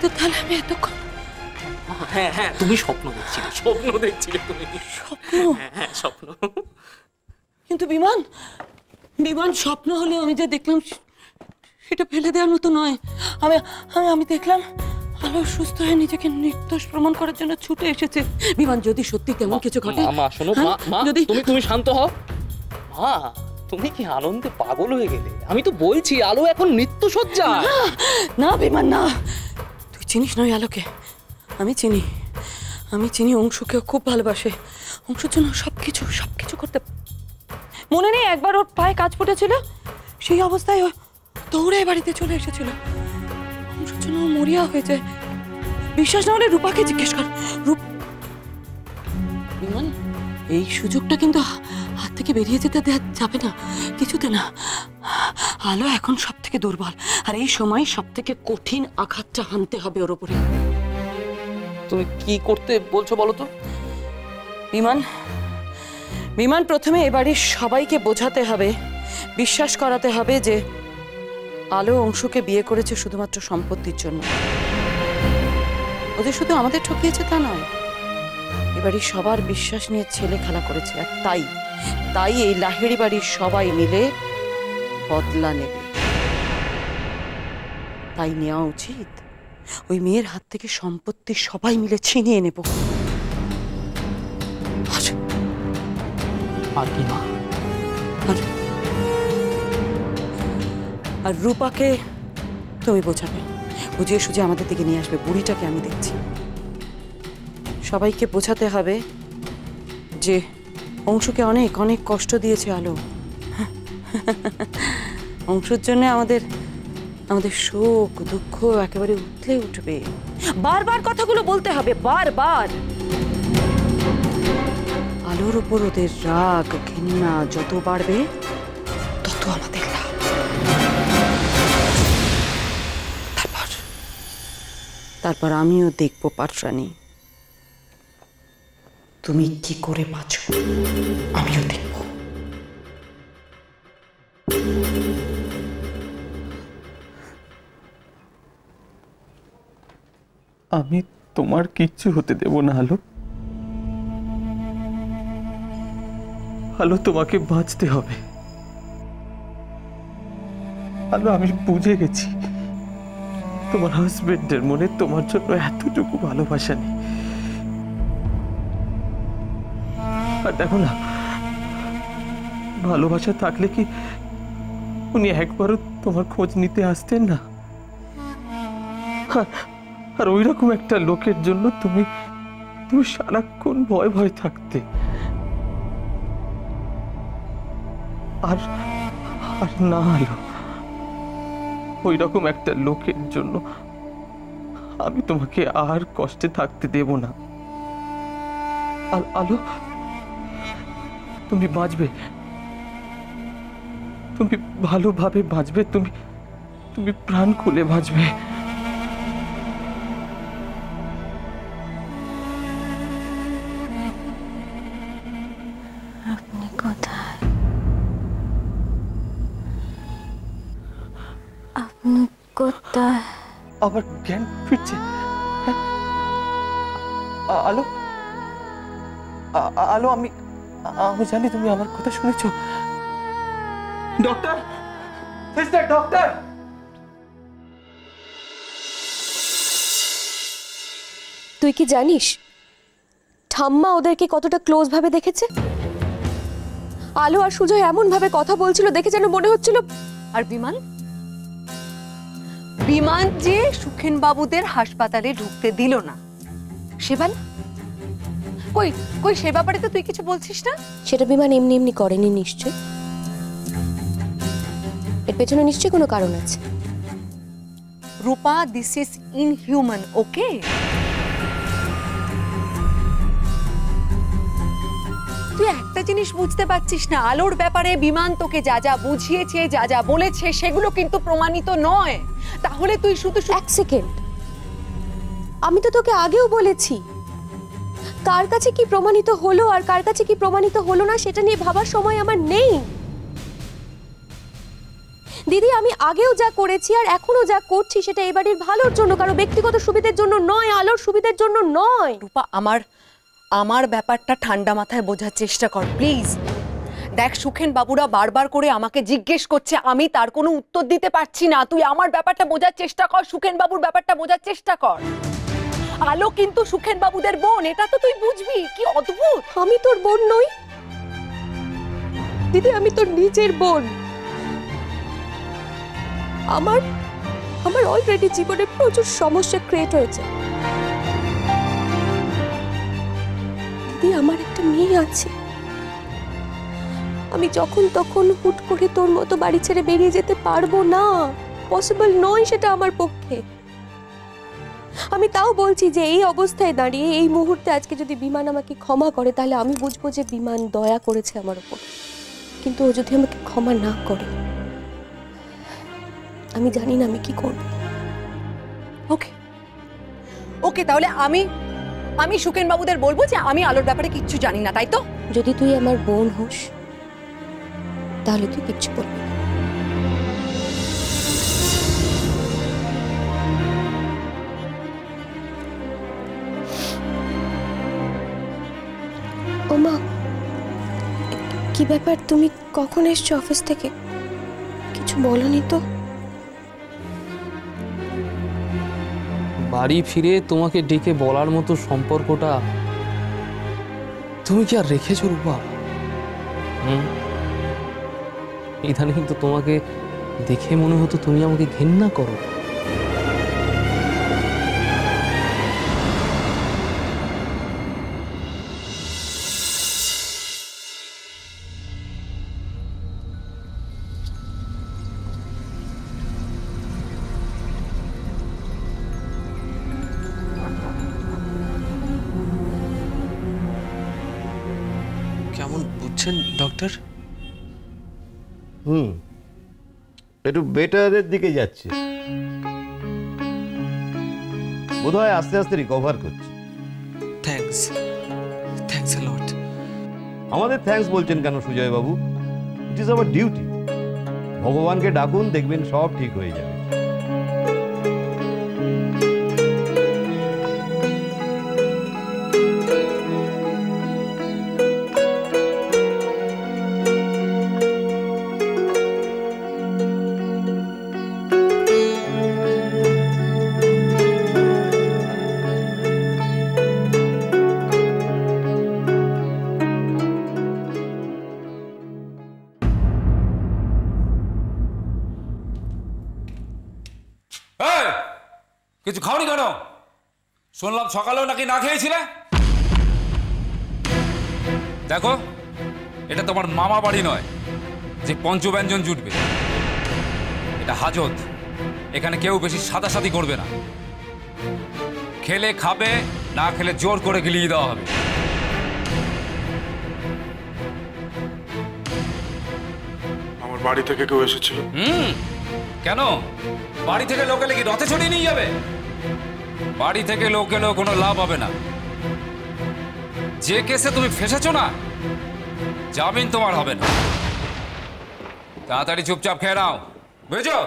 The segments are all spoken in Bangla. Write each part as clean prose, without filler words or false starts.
কিন্তু তাহলে আমি এতক্ষণ হ্যাঁ হ্যাঁ তুমি স্বপ্ন দেখছিলে তুমি স্বপ্ন? হ্যাঁ স্বপ্ন। কিন্তু বিমান বিমান স্বপ্ন হলে আমি যা দেখলাম সেটা ফেলে দেওয়ার মতো নয়। আমি আমি আমি দেখলাম আলো সুস্থ হয়ে নিজেকে নির্দোষ প্রমাণ করার জন্য ছুটে এসেছে। বিমান যদি সত্যি তেমন কিছু ঘটে, মা শোনো মা যদি তুমি শান্ত হও মা। তুমি কি আনন্দে পাগল হয়ে গেলে? আমি তো বলছি আলো এখন মৃত্যুশয্যায়। না বিমান না, তুই চিনিস নয় আলোকে? আমি চিনি অংশুকেও খুব ভালোবাসে। অংশুর জন্য সবকিছু করতে। মনে নেই একবার ওর পায়ে কাজ ফুটেছিল, সেই অবস্থায় ও দৌড়ে বাড়িতে চলে এসেছিল। অংশুর জন্য মরিয়া হয়ে যায়। বিশ্বাস না হলে রূপাকে জিজ্ঞেস কর। বিমান, এই সুযোগটা কিন্তু হাত থেকে বেরিয়ে যেতে দেওয়া যাবে না, কিছুতে না। আলো এখন সব থেকে দুর্বল, আর এই সময় সব থেকে কঠিন আঘাতটা হানতে হবে ওর উপরে। তুমি কি করতে বলছো বলো তো? বিমান প্রথমে এ বাড়ির সবাইকে বোঝাতে হবে, বিশ্বাস করাতে হবে যে আলো অংশুকে বিয়ে করেছে শুধুমাত্র সম্পত্তির জন্য। ওদের শুধু আমাদের ঠকিয়েছে তা নয়, এ বাড়ির সবার বিশ্বাস নিয়ে ছেলে খেলা করেছে। আর তাই এই লাহিড়ি বাড়ির সবাই মিলে বদলা নেবে। তাই নেওয়া উচিত ওই মেয়ের হাত থেকে সম্পত্তি সবাই মিলে ছিনিয়ে নেব। আর কি মা? আর রূপাকে তুমি বোঝাবে, বুঝিয়ে সুঝিয়ে আমাদের দিকে নিয়ে আসবে। বুড়িটাকে আমি দেখছি। সবাইকে বোঝাতে হবে যে অংশুকে অনেক অনেক কষ্ট দিয়েছে আলো। অংশুর জন্য আমাদের শোক দুঃখ একেবারে উঠলে উঠবে। বারবার কথাগুলো বলতে হবে, বারবার। আলোর উপর ওদের রাগ ঘৃণা যত বাড়বে তত আমাদের লাভ। তারপর আমিও দেখবো পাটরানী তুমি কি করে বাঁচো, আমিও দেখব। আমি তোমার কিচ্ছু হতে দেব না আলো। আলো তোমাকে বাঁচতে হবে। আলো আমি বুঝে গেছি তোমার হাজবেন্ডের মনে তোমার জন্য এতটুকু ভালোবাসা নেই। আর দেখো না, ভালোবাসা থাকলে কি উনি একবারও তোমার খোঁজ নিতে আসতেন না? আর ওই রকম একটা লোকের জন্য তুমি সারাক্ষণ ভয় থাকতে। আর না আলো, ওই রকম একটা লোকের জন্য আমি তোমাকে আর কষ্টে থাকতে দেব না। আলো, তুমি বাঁচবে, তুমি ভালোভাবে বাঁচবে, তুমি প্রাণ খুলে বাঁচবে। আপনি কোথায়? আপনি কোথায়? আবার জ্ঞান ফিরছে। আলো আলো, আমি জানি তুমি আমার কথা শুনেছ। Doctor, sister, doctor. তুই কি জানিস ঠাম্মা ওদেরকে কতটা ক্লোজ ভাবে দেখেছে? আলো আর সুজয় এমন ভাবে কথা বলছিল দেখে যেন মনে হচ্ছিল। আর বিমান যে সুখেন বাবুদের হাসপাতালে ঢুকতে দিল না, সেবান কই সে ব্যাপারে তো তুই কিছু বলছিস না? সেটা বিমান এমনি এমনি করেনি নিশ্চয়, এর পেছনে নিশ্চয়ই কোনো কারণ আছে। রূপা, দিস ইজ ইনহিউম্যান, ওকে? তুই একটা জিনিস বুঝতে পারছিস না, আলোর ব্যাপারে বিমান তোকে যা যা বুঝিয়েছে, যা যা বলেছে, সেগুলো কিন্তু প্রমাণিত নয়। তাহলে তুই শুধু এক সেকেন্ড, আমি তো তোকে আগেও বলেছি কার কাছে কি প্রমাণিত হলো আর কার কাছে কি প্রমাণিত হলো না সেটা নিয়ে ভাবার সময় আমার নেই। দিদি আমি আগেও যা করেছি আর এখনো যা করছি সেটা এই বাড়ির ভালোর জন্য, কারো ব্যক্তিগত সুবিধার জন্য নয়, আলোর সুবিধার জন্য নয়। রূপা, আমার ব্যাপারটা ঠান্ডা মাথায় বোঝার চেষ্টা কর প্লিজ। দেখ, সুখেন বাবুরা বারবার করে আমাকে জিজ্ঞেস করছে, আমি তার কোনো উত্তর দিতে পারছি না। তুই আমার ব্যাপারটা বোঝার চেষ্টা কর, সুখেন বাবুর ব্যাপারটা বোঝার চেষ্টা কর। আলো কিন্তু সুখেন বাবুদের বোন, এটা তো তুই বুঝবি। কি অদ্ভুত! আমি তোর বোন নই দিদি, আমি তোর নিজের বোন। আমার অলরেডি জীবনে প্রচুর সমস্যা ক্রিয়েট হয়েছে দিদি। আমার একটা মেয়ে আছে, আমি যখন তখন হুট করে তোর মতো বাড়ি ছেড়ে বেরিয়ে যেতে পারবো না, পসিবল নয় সেটা আমার পক্ষে। আমি তাও বলছি যে এই অবস্থায় দাঁড়িয়ে এই মুহূর্তে আজকে যদি বিমান আমাকে ক্ষমা করে তাহলে আমি বুঝবো যে বিমান দয়া করেছে আমার উপর। কিন্তু ও যদি আমাকে ক্ষমা না করে আমি জানি না আমি কি করব। ওকে ওকে, তাহলে আমি সুখেন বাবুদের বলবো যে আমি আলোর ব্যাপারে কিচ্ছু জানি না, তাই তো? যদি তুই আমার বোন হোস তাহলে তুই কিচ্ছু বলবি না। ওমা, কি ব্যাপার, তুমি কখন এসছো অফিস থেকে? কিছু বলনি তো? বাড়ি ফিরে তোমাকে ডেকে বলার মতো সম্পর্কটা তুমি কি আর রেখেছো রূপা? ইদানিং কিন্তু তোমাকে দেখে মনে হতো তুমি আমাকে ঘেন্না করো। কেমন বুঝছেন ডক্টর? একটু বেটারের দিকে যাচ্ছে, বোধহয় আস্তে আস্তে রিকভার করছে। থ্যাঙ্কস আ লট। আমাদের থ্যাঙ্কস বলছেন কেন সুজয় বাবু? It is our duty. ভগবানকে ডাকুন, দেখবেন সব ঠিক হয়ে যাবে। কিছু খাওনি কেন? শুনলাম সকালেও নাকি না খেয়েছিলে। দেখো, এটা তোমার মামা বাড়ি নয় যে পঞ্চব্যঞ্জন জুটবে। এটা হাজত, এখানে কেউ বেশি সাদাসাদি করবে না। খেলে খাবে, না খেলে জোর করে গিলিয়ে দেওয়া হবে। আমার বাড়ি থেকে কেউ এসেছিল? কেন? বাড়ি থেকে লোক এলে কি রথে ছড়িয়ে নিয়ে যাবে? বাড়ি থেকে লোক এলেও কোনো লাভ হবে না। যে কেসে তুমি ফেসেছো না, জামিন তোমার হবে না। তাড়াতাড়ি চুপচাপ খেয়ে নাও, বুঝেছো?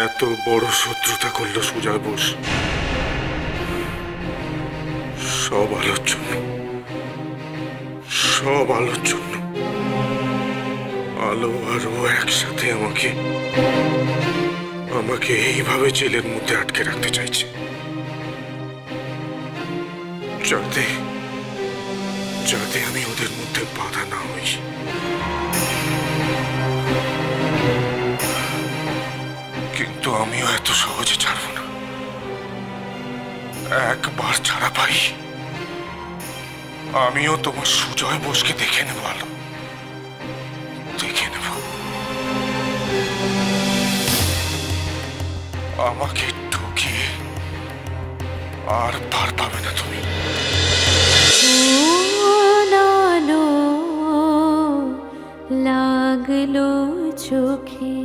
এত বড় শত্রুতা করলো সুজয় বোস, সব আলোর জন্য, সব আলোর জন্য। আলো আর ও একসাথে আমাকে এইভাবে জেলের মধ্যে আটকে রাখতে চাইছে, যাতে আমি ওদের মধ্যে বাধা না হই। কিন্তু আমিও এত সহজে ছাড়ব না। একবার ছাড়া পাই, আমিও তোমার সুজয় বোসকে দেখে নেব। আলো, দেখে নেব। আমাকে ঠকিয়ে আর পার পাবে না তুমি। লাগলো চোখে